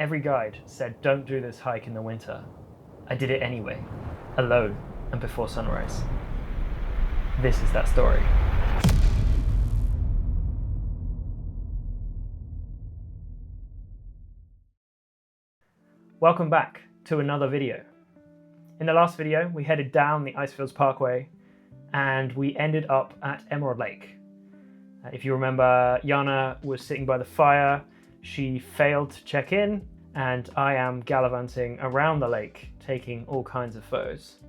Every guide said don't do this hike in the winter. I did it anyway, alone and before sunrise. This is that story. Welcome back to another video. In the last video, we headed down the Icefields Parkway and we ended up at Emerald Lake. If you remember, Jana was sitting by the fire, she failed to check in, and I am gallivanting around the lake, taking all kinds of photos.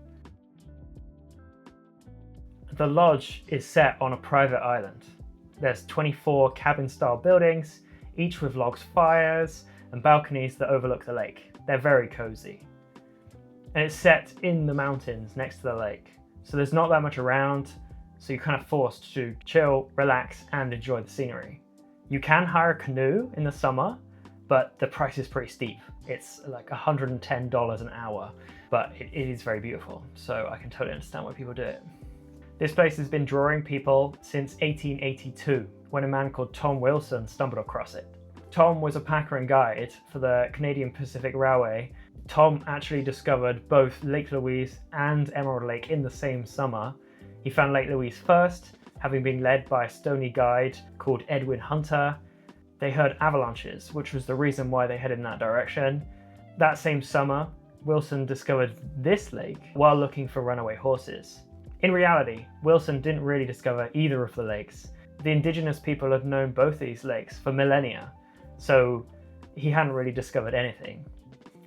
The lodge is set on a private island. There's 24 cabin-style buildings, each with logs fires and balconies that overlook the lake. They're very cozy. And it's set in the mountains next to the lake, so there's not that much around, so you're kind of forced to chill, relax, and enjoy the scenery. You can hire a canoe in the summer, but the price is pretty steep. It's like $110 an hour, but it is very beautiful, so I can totally understand why people do it. This place has been drawing people since 1882, when a man called Tom Wilson stumbled across it. Tom was a packer and guide for the Canadian Pacific Railway. Tom actually discovered both Lake Louise and Emerald Lake in the same summer. He found Lake Louise first, having been led by a stony guide called Edwin Hunter. They heard avalanches, which was the reason why they headed in that direction. That same summer, Wilson discovered this lake while looking for runaway horses. In reality, Wilson didn't really discover either of the lakes. The indigenous people had known both these lakes for millennia, so he hadn't really discovered anything.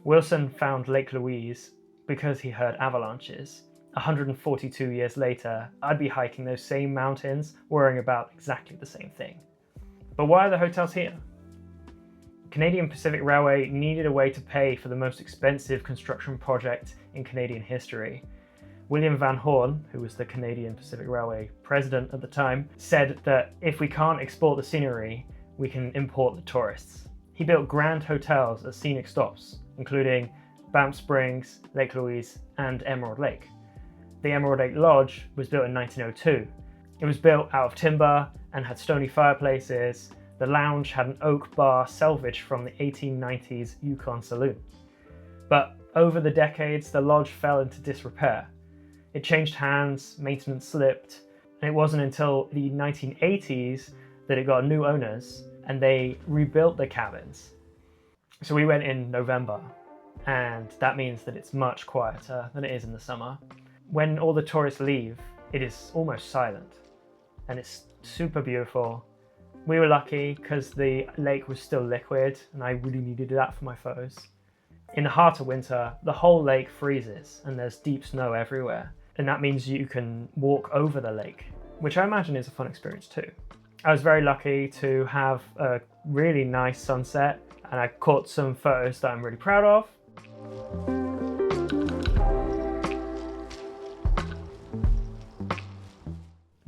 Wilson found Lake Louise because he heard avalanches. 142 years later, I'd be hiking those same mountains, worrying about exactly the same thing. But why are the hotels here? Canadian Pacific Railway needed a way to pay for the most expensive construction project in Canadian history. William Van Horn, who was the Canadian Pacific Railway president at the time, said that if we can't export the scenery, we can import the tourists. He built grand hotels at scenic stops, including Banff Springs, Lake Louise, and Emerald Lake. The Emerald Lake Lodge was built in 1902. It was built out of timber and had stony fireplaces. The lounge had an oak bar salvaged from the 1890s Yukon Saloon. But over the decades, the lodge fell into disrepair. It changed hands, maintenance slipped, and it wasn't until the 1980s that it got new owners and they rebuilt the cabins. So we went in November, and that means that it's much quieter than it is in the summer. When all the tourists leave, it is almost silent, and it's super beautiful. We were lucky because the lake was still liquid, and I really needed that for my photos. In the heart of winter, the whole lake freezes, and there's deep snow everywhere, and that means you can walk over the lake, which I imagine is a fun experience too. I was very lucky to have a really nice sunset, and I caught some photos that I'm really proud of.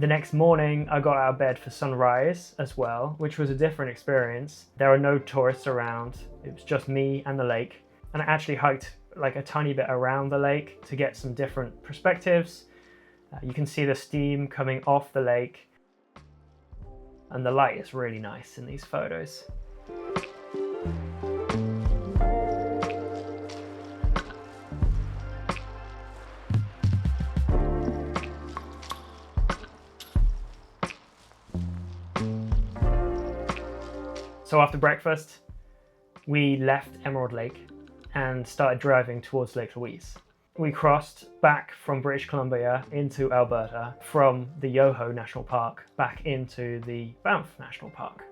The next morning, I got out of bed for sunrise as well, which was a different experience. There were no tourists around. It was just me and the lake. And I actually hiked like a tiny bit around the lake to get some different perspectives. You can see the steam coming off the lake. And the light is really nice in these photos. So after breakfast, we left Emerald Lake and started driving towards Lake Louise. We crossed back from British Columbia into Alberta, from the Yoho National Park back into the Banff National Park.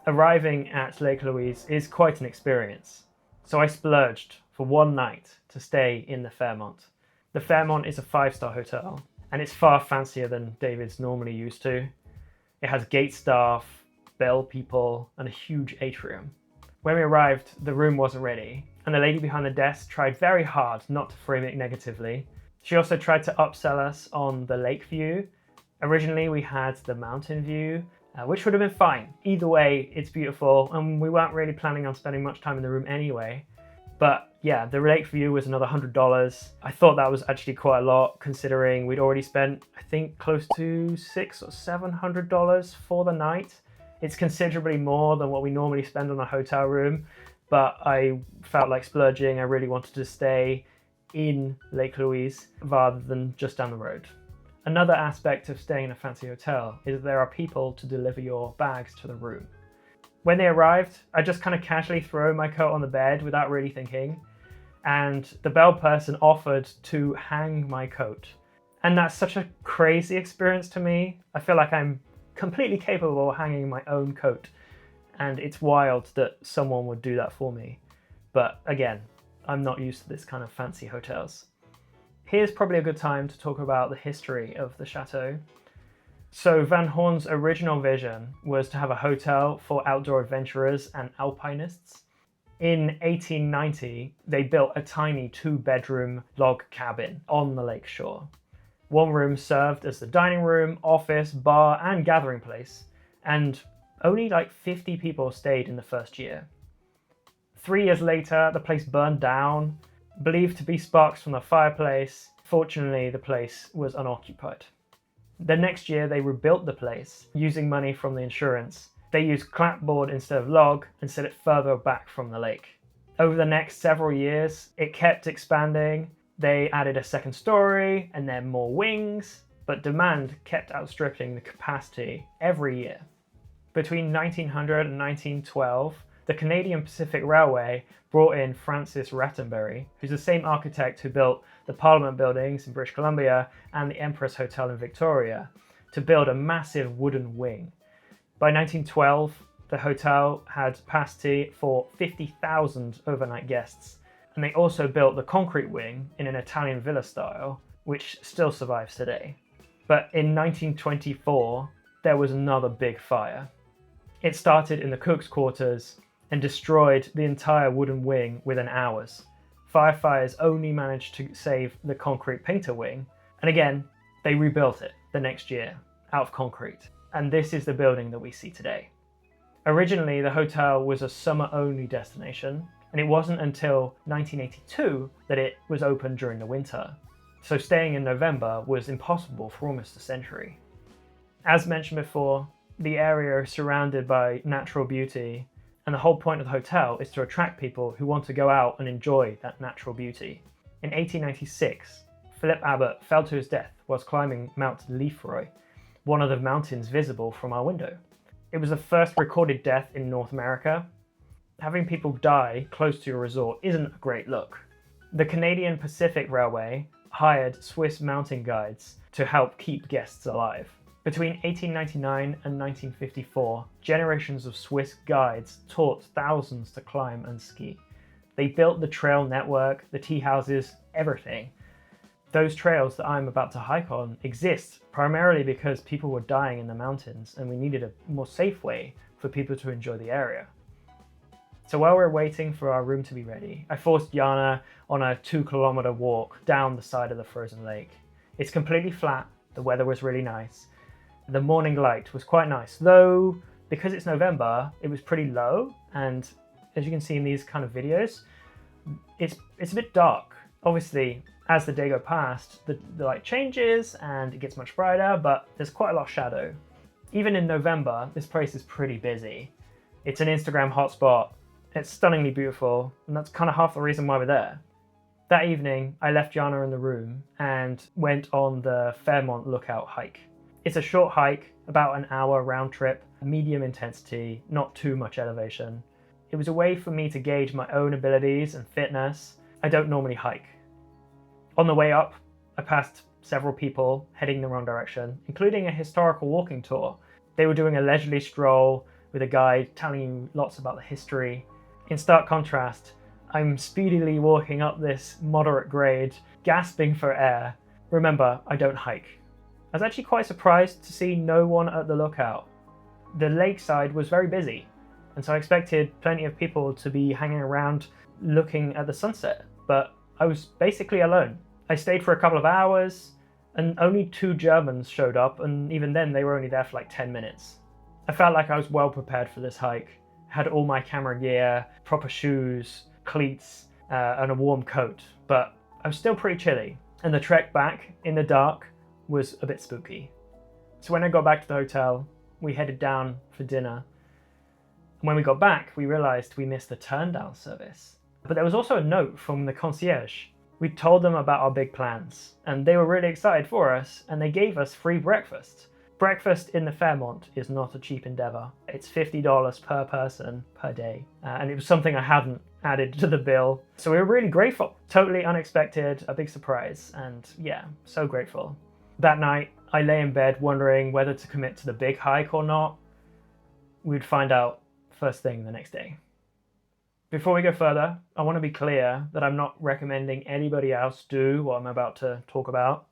Arriving at Lake Louise is quite an experience, so I splurged for one night to stay in the Fairmont. The Fairmont is a 5-star hotel, and it's far fancier than David's normally used to. It has gate staff, bell people, and a huge atrium. When we arrived, the room wasn't ready, and the lady behind the desk tried very hard not to frame it negatively. She also tried to upsell us on the lake view. Originally, we had the mountain view, which would have been fine. Either way, it's beautiful, and we weren't really planning on spending much time in the room anyway. But yeah, the lake view was another $100. I thought that was actually quite a lot, considering we'd already spent, I think, close to $600 or $700 for the night. It's considerably more than what we normally spend on a hotel room, but I felt like splurging. I really wanted to stay in Lake Louise rather than just down the road. Another aspect of staying in a fancy hotel is that there are people to deliver your bags to the room. When they arrived, I just kind of casually threw my coat on the bed without really thinking, and the bell person offered to hang my coat. And that's such a crazy experience to me. I feel like I'm completely capable of hanging my own coat, and it's wild that someone would do that for me. But again, I'm not used to this kind of fancy hotels. Here's probably a good time to talk about the history of the chateau. So Van Horn's original vision was to have a hotel for outdoor adventurers and alpinists. In 1890, they built a tiny 2-bedroom log cabin on the lake shore. One room served as the dining room, office, bar, and gathering place, and only like 50 people stayed in the first year. 3 years later, the place burned down, believed to be sparks from the fireplace. Fortunately, the place was unoccupied. The next year, they rebuilt the place using money from the insurance. They used clapboard instead of log and set it further back from the lake. Over the next several years, it kept expanding. They added a second story and then more wings, but demand kept outstripping the capacity every year. Between 1900 and 1912, the Canadian Pacific Railway brought in Francis Rattenbury, who's the same architect who built the Parliament buildings in British Columbia and the Empress Hotel in Victoria, to build a massive wooden wing. By 1912, the hotel had capacity for 50,000 overnight guests, and they also built the concrete wing in an Italian villa style, which still survives today. But in 1924, there was another big fire. It started in the cook's quarters and destroyed the entire wooden wing within hours. Firefighters only managed to save the concrete painter wing, and again, they rebuilt it the next year out of concrete. And this is the building that we see today. Originally, the hotel was a summer-only destination, and it wasn't until 1982 that it was open during the winter. So staying in November was impossible for almost a century. As mentioned before, the area is surrounded by natural beauty, and the whole point of the hotel is to attract people who want to go out and enjoy that natural beauty. In 1896, Philip Abbott fell to his death whilst climbing Mount Lefroy, one of the mountains visible from our window. It was the first recorded death in North America. Having people die close to your resort isn't a great look. The Canadian Pacific Railway hired Swiss mountain guides to help keep guests alive. Between 1899 and 1954, generations of Swiss guides taught thousands to climb and ski. They built the trail network, the tea houses, everything. Those trails that I'm about to hike on exist primarily because people were dying in the mountains and we needed a more safe way for people to enjoy the area. So while we're waiting for our room to be ready, I forced Yana on a 2-kilometer walk down the side of the frozen lake. It's completely flat, the weather was really nice. The morning light was quite nice, though because it's November, it was pretty low, and as you can see in these kind of videos, it's a bit dark. Obviously, as the day goes past, the light changes and it gets much brighter, but there's quite a lot of shadow. Even in November, this place is pretty busy. It's an Instagram hotspot, it's stunningly beautiful, and that's kind of half the reason why we're there. That evening, I left Yana in the room and went on the Fairmont Lookout hike. It's a short hike, about an hour round trip, medium intensity, not too much elevation. It was a way for me to gauge my own abilities and fitness. I don't normally hike. On the way up, I passed several people heading the wrong direction, including a historical walking tour. They were doing a leisurely stroll with a guide telling you lots about the history. In stark contrast, I'm speedily walking up this moderate grade, gasping for air. Remember, I don't hike. I was actually quite surprised to see no one at the lookout. The lakeside was very busy, and so I expected plenty of people to be hanging around looking at the sunset, but I was basically alone. I stayed for a couple of hours, and only 2 Germans showed up, and even then they were only there for like 10 minutes. I felt like I was well prepared for this hike. Had all my camera gear, proper shoes, cleats, and a warm coat, but I was still pretty chilly, and the trek back in the dark was a bit spooky. So when I got back to the hotel, we headed down for dinner. And when we got back, we realized we missed the turn down service. But there was also a note from the concierge. We told them about our big plans, and they were really excited for us, and they gave us free breakfast. Breakfast in the Fairmont is not a cheap endeavor. It's $50 per person per day, and it was something I hadn't added to the bill. So we were really grateful. Totally unexpected, a big surprise, and yeah, so grateful. That night, I lay in bed wondering whether to commit to the big hike or not. We'd find out first thing the next day. Before we go further, I want to be clear that I'm not recommending anybody else do what I'm about to talk about.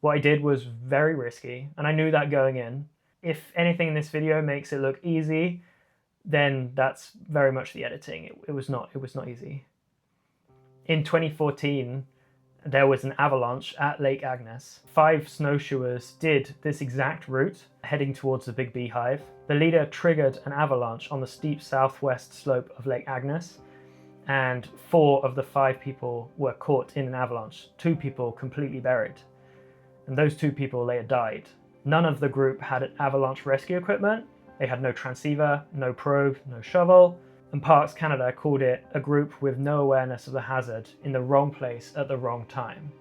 What I did was very risky, and I knew that going in. If anything in this video makes it look easy, then that's very much the editing. It was not easy. In 2014, there was an avalanche at Lake Agnes. 5 snowshoers did this exact route, heading towards the Big Beehive. The leader triggered an avalanche on the steep southwest slope of Lake Agnes, and 4 of the 5 people were caught in an avalanche, 2 people completely buried. And those 2 people later died. None of the group had avalanche rescue equipment. They had no transceiver, no probe, no shovel, and Parks Canada called it a group with no awareness of the hazard in the wrong place at the wrong time.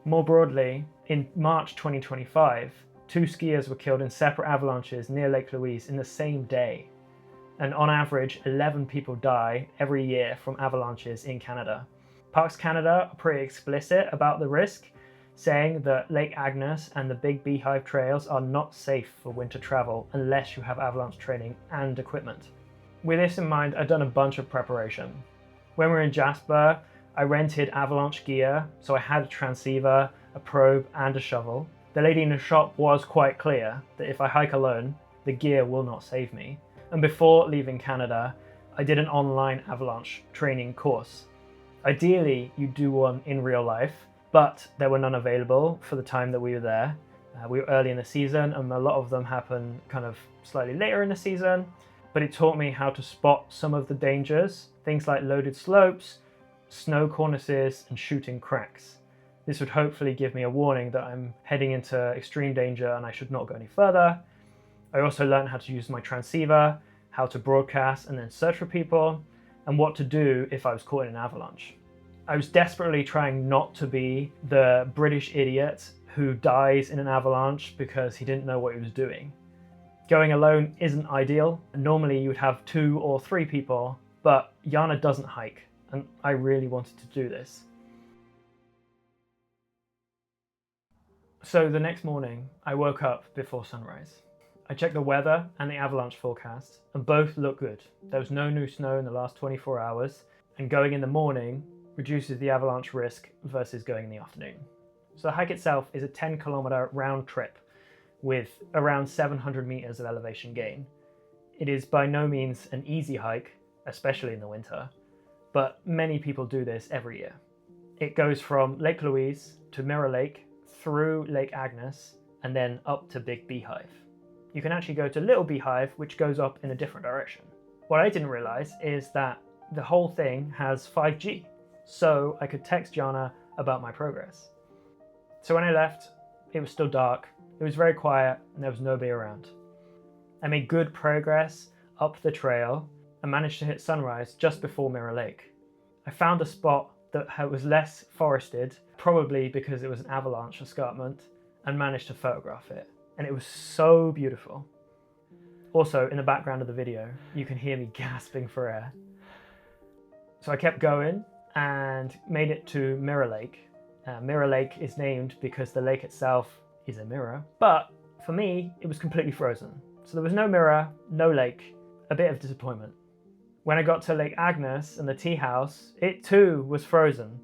More broadly, in March 2025, 2 skiers were killed in separate avalanches near Lake Louise in the same day. And on average, 11 people die every year from avalanches in Canada. Parks Canada are pretty explicit about the risk, saying that Lake Agnes and the Big Beehive trails are not safe for winter travel unless you have avalanche training and equipment. With this in mind, I've done a bunch of preparation. When we were in Jasper, I rented avalanche gear, so I had a transceiver, a probe, and a shovel. The lady in the shop was quite clear that if I hike alone, the gear will not save me. And before leaving Canada, I did an online avalanche training course. Ideally, you do one in real life, but there were none available for the time that we were there. We were early in the season, and a lot of them happen kind of slightly later in the season, but it taught me how to spot some of the dangers, things like loaded slopes, snow cornices, and shooting cracks. This would hopefully give me a warning that I'm heading into extreme danger and I should not go any further. I also learned how to use my transceiver, how to broadcast and then search for people, and what to do if I was caught in an avalanche. I was desperately trying not to be the British idiot who dies in an avalanche because he didn't know what he was doing. Going alone isn't ideal. Normally you would have 2 or 3 people, but Yana doesn't hike, and I really wanted to do this. So the next morning, I woke up before sunrise. I checked the weather and the avalanche forecast, and both look good. There was no new snow in the last 24 hours, and going in the morning reduces the avalanche risk versus going in the afternoon. So the hike itself is a 10-kilometer round trip with around 700 meters of elevation gain. It is by no means an easy hike, especially in the winter, but many people do this every year. It goes from Lake Louise to Mirror Lake, through Lake Agnes, and then up to Big Beehive. You can actually go to Little Beehive, which goes up in a different direction. What I didn't realize is that the whole thing has 5G, so I could text Jana about my progress. So when I left, it was still dark, it was very quiet, and there was nobody around. I made good progress up the trail and managed to hit sunrise just before Mirror Lake. I found a spot that was less forested, probably because it was an avalanche escarpment, and managed to photograph it. And it was so beautiful. Also, in the background of the video, you can hear me gasping for air. So I kept going and made it to Mirror Lake. Mirror Lake is named because the lake itself is a mirror, but for me, it was completely frozen. So there was no mirror, no lake, a bit of disappointment. When I got to Lake Agnes and the tea house, it too was frozen.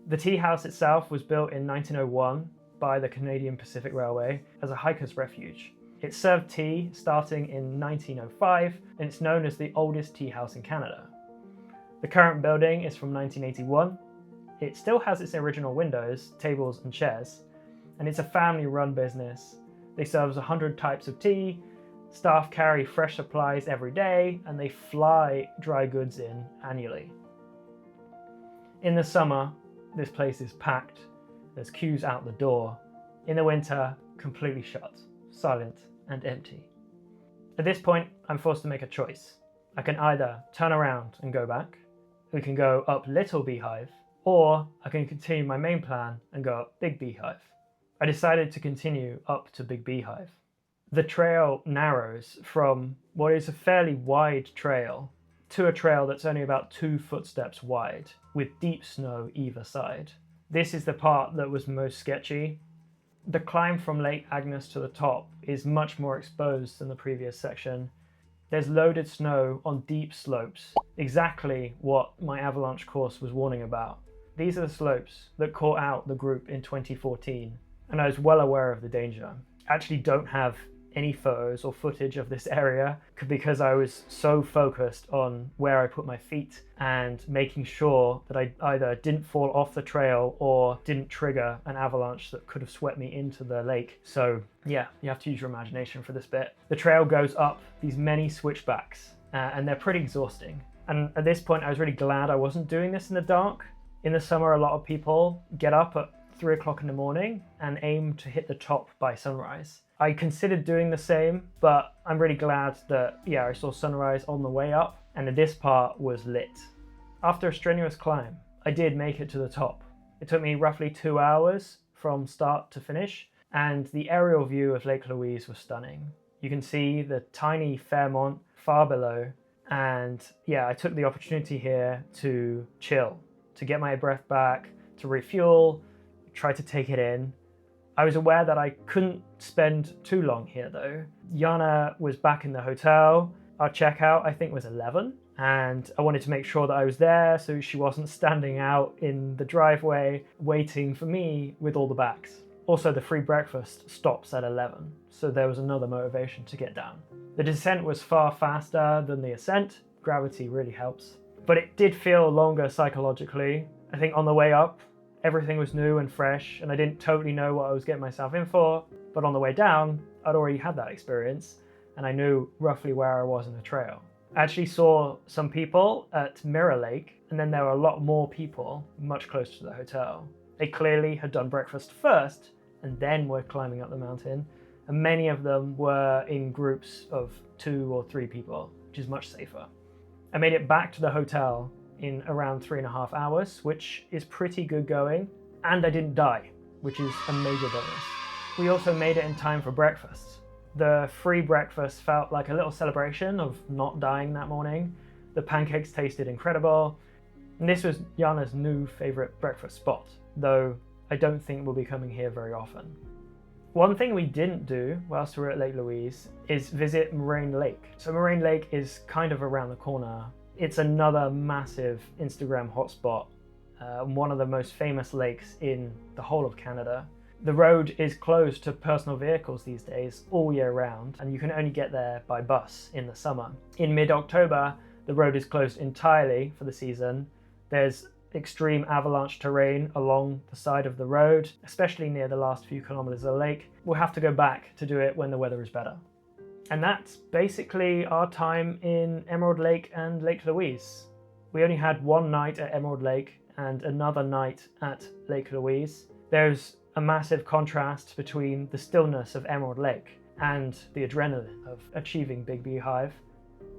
The tea house itself was built in 1901 by the Canadian Pacific Railway as a hiker's refuge. It served tea starting in 1905, and it's known as the oldest tea house in Canada. The current building is from 1981. It still has its original windows, tables and chairs, and it's a family-run business. They serve 100 types of tea, staff carry fresh supplies every day, and they fly dry goods in annually. In the summer, this place is packed. There's queues out the door. In the winter, completely shut, silent and empty. At this point, I'm forced to make a choice. I can either turn around and go back, we can go up Little Beehive, or I can continue my main plan and go up Big Beehive. I decided to continue up to Big Beehive. The trail narrows from what is a fairly wide trail to a trail that's only about 2 footsteps wide, with deep snow either side. This is the part that was most sketchy. The climb from Lake Agnes to the top is much more exposed than the previous section. There's loaded snow on deep slopes, exactly what my avalanche course was warning about. These are the slopes that caught out the group in 2014, and I was well aware of the danger. I actually don't have any photos or footage of this area because I was so focused on where I put my feet and making sure that I either didn't fall off the trail or didn't trigger an avalanche that could have swept me into the lake. So yeah, you have to use your imagination for this bit. The trail goes up these many switchbacks and they're pretty exhausting. And at this point I was really glad I wasn't doing this in the dark. In the summer, a lot of people get up at 3 o'clock in the morning and aim to hit the top by sunrise. I considered doing the same, but I'm really glad that, I saw sunrise on the way up, and this part was lit. After a strenuous climb, I did make it to the top. It took me roughly 2 hours from start to finish, and the aerial view of Lake Louise was stunning. You can see the tiny Fairmont far below, and I took the opportunity here to chill, to get my breath back, to refuel, try to take it in. I was aware that I couldn't spend too long here though. Jana was back in the hotel. Our checkout, I think, was 11, and I wanted to make sure that I was there so she wasn't standing out in the driveway waiting for me with all the bags. Also, the free breakfast stops at 11, so there was another motivation to get down. The descent was far faster than the ascent. Gravity really helps. But it did feel longer psychologically. I think on the way up, everything was new and fresh, and I didn't totally know what I was getting myself in for, but on the way down, I'd already had that experience, and I knew roughly where I was in the trail. I actually saw some people at Moraine Lake, and then there were a lot more people much closer to the hotel. They clearly had done breakfast first, and then were climbing up the mountain, and many of them were in groups of 2 or 3 people, which is much safer. I made it back to the hotel in around 3.5 hours, which is pretty good going, and I didn't die, which is a major bonus. We also made it in time for breakfast. The free breakfast felt like a little celebration of not dying that morning. The pancakes tasted incredible, and this was Jana's new favorite breakfast spot, though I don't think we'll be coming here very often. One thing we didn't do whilst we were at Lake Louise is visit Moraine Lake. So Moraine Lake is kind of around the corner. It's another massive Instagram hotspot, one of the most famous lakes in the whole of Canada. The road is closed to personal vehicles these days all year round, and you can only get there by bus in the summer. In mid-October, the road is closed entirely for the season. There's extreme avalanche terrain along the side of the road, especially near the last few kilometers of the lake. We'll have to go back to do it when the weather is better. And that's basically our time in Emerald Lake and Lake Louise. We only had one night at Emerald Lake and another night at Lake Louise. There's a massive contrast between the stillness of Emerald Lake and the adrenaline of achieving Big Beehive.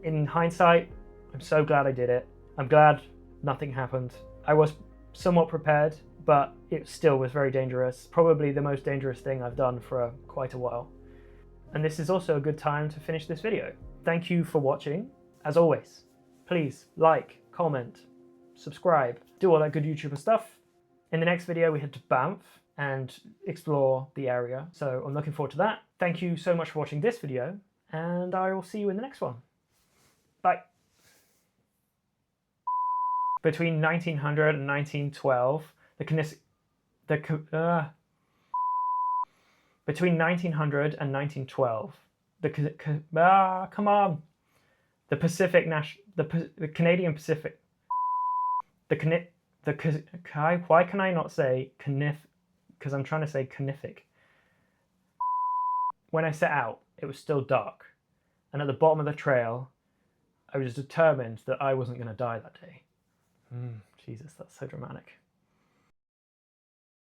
In hindsight, I'm so glad I did it. I'm glad nothing happened. I was somewhat prepared, but it still was very dangerous. Probably the most dangerous thing I've done for quite a while. And this is also a good time to finish this video. Thank you for watching. As always, please like, comment, subscribe, do all that good YouTuber stuff. In the next video, we head to Banff and explore the area. So I'm looking forward to that. Thank you so much for watching this video, and I will see you in the next one. Bye. Between 1900 and 1912, Between 1900 and 1912, the Canadian Pacific, why can I not say Canif? Because I'm trying to say Canific. When I set out, it was still dark, and at the bottom of the trail, I was determined that I wasn't going to die that day. Jesus, that's so dramatic.